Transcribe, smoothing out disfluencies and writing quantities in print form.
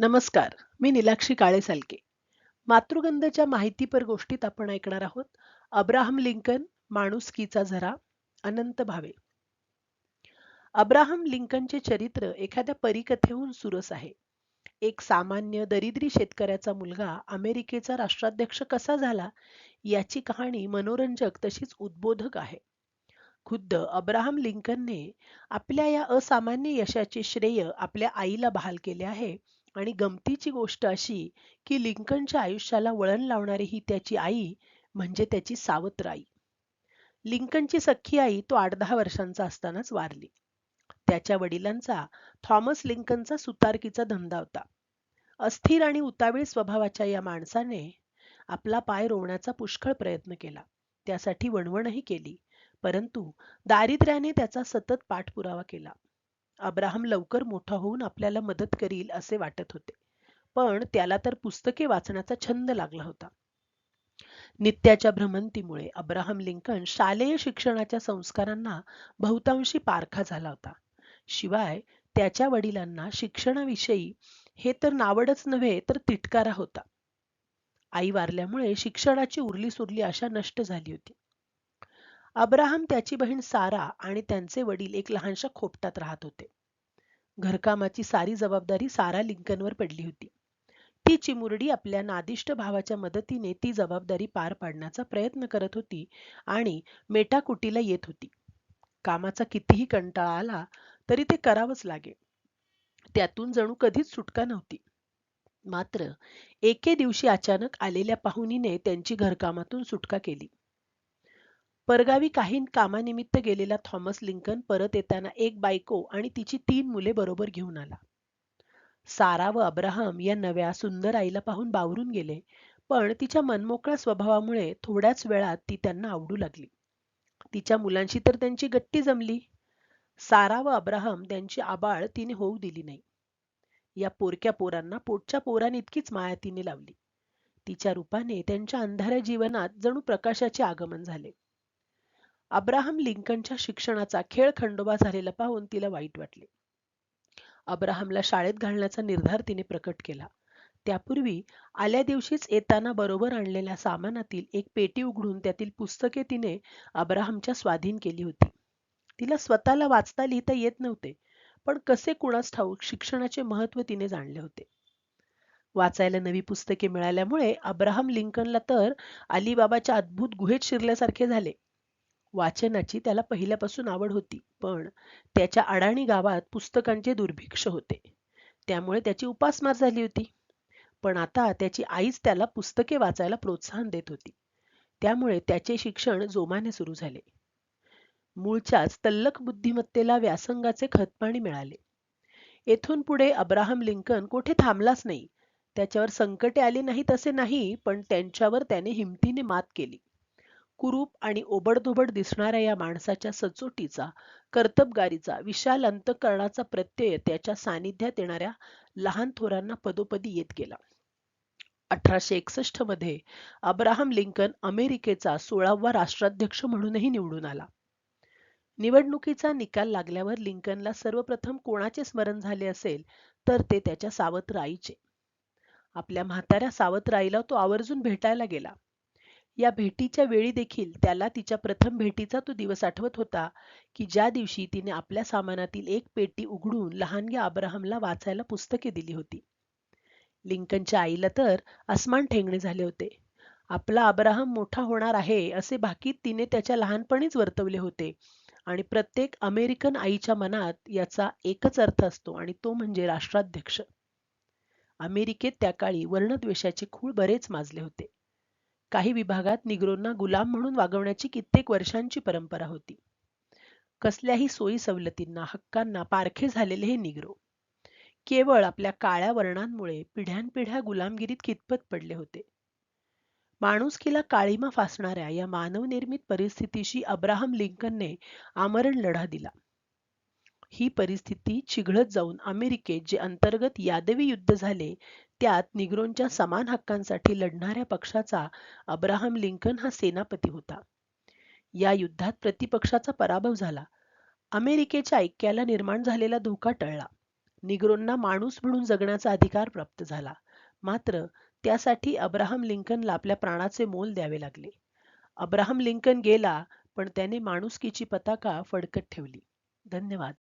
नमस्कार. मी नीलाक्षी काळे सालके. मातृगंधाच्या माहितीपर गोष्टीत आपण ऐकणार आहोत अब्राहम लिंकन, माणुसकीचा झरा, अनंत भावे. अब्राहम लिंकनचे चरित्र एखाद्या परीकथेहून सुरस आहे. एक सामान्य दरिद्री शेतकऱ्याचा मुलगा अमेरिकेचा राष्ट्राध्यक्ष कसा झाला याची कहाणी मनोरंजक तशीच उद्बोधक आहे. खुद्द अब्राहम लिंकनने आपल्या या असामान्य यशाचे श्रेय आपल्या आईला बहाल केले आहे. आणि गमतीची गोष्ट अशी की लिंकनच्या आयुष्याला वळण लावणारी ही त्याची आई म्हणजे त्याची सावत्र आई. लिंकनची सख्खी आई तो 8-10 वर्षांचा असतानाच वारली. त्याच्या वडिलांचा थॉमस लिंकनचा सुतारकीचा धंदा होता. अस्थिर आणि उतावीळ स्वभावाच्या या माणसाने आपला पाय रोवण्याचा पुष्कळ प्रयत्न केला. त्यासाठी वणवणही केली, परंतु दारिद्र्याने त्याचा सतत पाठपुरावा केला. अब्राहम लवकर मोठा होऊन आपल्याला मदत करील असे वाटत होते, पण त्याला तर पुस्तके वाचण्याचा छंद लागला होता. नित्याच्या भ्रमंतीमुळे अब्राहम लिंकन शालेय शिक्षणाच्या संस्कारांना बहुतांशी पारखा झाला होता. शिवाय त्याच्या वडिलांना शिक्षणाविषयी हे तर नावडच नव्हे तर तिटकारा होता. आई वारल्यामुळे शिक्षणाची उरली सुरली आशा नष्ट झाली होती. अब्राहम, त्याची बहीण सारा आणि त्यांचे वडील एक लहानशा खोपटात राहत होते. घरकामाची सारी जबाबदारी सारा लिंकनवर पडली होती. ती चिमुरडी आपल्या नादिष्ट भावाच्या मदतीने ती जबाबदारी पार पाडण्याचा प्रयत्न करत होती आणि मेटाकुटीला येत होती. कामाचा कितीही कंटाळा आला तरी ते करावंच लागे. त्यातून जणू कधीच सुटका नव्हती. मात्र एके दिवशी अचानक आलेल्या पाहुणीने त्यांची घरकामातून सुटका केली. परगावी काही कामानिमित्त गेलेला थॉमस लिंकन परत येताना एक बायको आणि तिची 3 मुले बरोबर घेऊन आला. सारा व अब्राहम या नव्या सुंदर आईला पाहून बावरून गेले, पण तिच्या मनमोकळ्या स्वभावामुळे थोड्याच वेळात ती त्यांना आवडू लागली. तिच्या मुलांशी तर त्यांची गट्टी जमली. सारा व अब्राहम त्यांची आबाळ तिने होऊ दिली नाही. या पोरक्या पोरांना पोटच्या पोरांइतकीच माया तिने लावली. तिच्या रूपाने त्यांच्या अंधाऱ्या जीवनात जणू प्रकाशाचे आगमन झाले. अब्राहम लिंकनच्या शिक्षणाचा खेळखंडोबा झालेला पाहून तिला वाईट वाटले. अब्राहमला शाळेत घालण्याचा निर्धार तिने प्रकट केला. त्यापूर्वी आल्या दिवशीच येताना बरोबर आणलेल्या सामानातील एक पेटी उघडून त्यातील पुस्तके तिने अब्राहमच्या स्वाधीन केली होती. तिला स्वतःला वाचता लिहिता येत नव्हते, पण कसे कुणास ठाऊक शिक्षणाचे महत्त्व तिने जाणले होते. वाचायला नवी पुस्तके मिळाल्यामुळे अब्राहम लिंकनला तर अलीबाबाच्या अद्भुत गुहेत शिरल्यासारखे झाले. वाचनाची त्याला पहिल्यापासून आवड होती, पण त्याच्या अडाणी गावात पुस्तकांचे दुर्भिक्ष होते. त्यामुळे त्याची उपासमार झाली होती. पण आता त्याची आईच त्याला पुस्तके वाचायला प्रोत्साहन देत होती. त्यामुळे त्याचे शिक्षण जोमाने सुरू झाले. मूळच्याच तल्लख बुद्धिमत्तेला व्यासंगाचे खतपाणी मिळाले. येथून पुढे अब्राहम लिंकन कोठे थांबलाच नाही. त्याच्यावर संकटे आली नाहीत असे नाही, पण त्यांच्यावर त्याने हिमतीने मात केली. कुरूप आणि ओबडधोबड दिसणाऱ्या या माणसाच्या सचोटीचा, कर्तबगारीचा, विशाल अंतःकरणाचा प्रत्यय त्याच्या सानिध्यात येणाऱ्या लहान थोरांना पदोपदी येत गेला. 1861 मध्ये अब्राहम लिंकन अमेरिकेचा 16वा राष्ट्राध्यक्ष म्हणूनही निवडून आला. निवडणुकीचा निकाल लागल्यावर लिंकनला सर्वप्रथम कोणाचे स्मरण झाले असेल तर ते त्याच्या सावत्र आईचे. आपल्या म्हाताऱ्या सावत्र आईला तो आवर्जून भेटायला गेला. या भेटीच्या वेळी देखील त्याला तिच्या प्रथम भेटीचा तो दिवस आठवत होता की ज्या दिवशी तिने आपल्या सामानातील एक पेटी उघडून लहानग्या अब्राहमला वाचायला पुस्तके दिली होती. लिंकनच्या आईला तर अस्मान ठेंगणे झाले होते. आपला अब्राहम मोठा होणार आहे असे भाकीत तिने त्याच्या लहानपणीच वर्तवले होते आणि प्रत्येक अमेरिकन आईच्या मनात याचा एकच अर्थ असतो आणि तो म्हणजे राष्ट्राध्यक्ष. अमेरिकेत त्या काळी वर्णद्वेषाचे खूळ बरेच माजले होते. काही विभागात निग्रोंना गुलाम म्हणून वागवण्याची कित्येक वर्षांची परंपरा होती. कसल्याही सोयी सवलतींना, हक्कांना पारखे झालेले हे निग्रो केवळ आपल्या काळ्या वर्णांमुळे पिढ्यानपिढ्या गुलामगिरीत खितपत पडले होते. माणुसकीला काळीमा फासणाऱ्या या मानवनिर्मित परिस्थितीशी अब्राहम लिंकनने आमरण लढा दिला. ही परिस्थिती चिघळत जाऊन अमेरिकेत जे अंतर्गत यादवी युद्ध झाले त्यात निग्रोंच्या समान हक्कांसाठी लढणाऱ्या पक्षाचा अब्राहम लिंकन हा सेनापती होता. या युद्धात प्रतिपक्षाचा पराभव झाला. अमेरिकेच्या ऐक्याला निर्माण झालेला धोका टळला. निग्रोंना माणूस म्हणून जगण्याचा अधिकार प्राप्त झाला. मात्र त्यासाठी अब्राहम लिंकनला आपल्या प्राणाचे मोल द्यावे लागले. अब्राहम लिंकन गेला, पण त्याने माणुसकीची पताका फडकत ठेवली. धन्यवाद.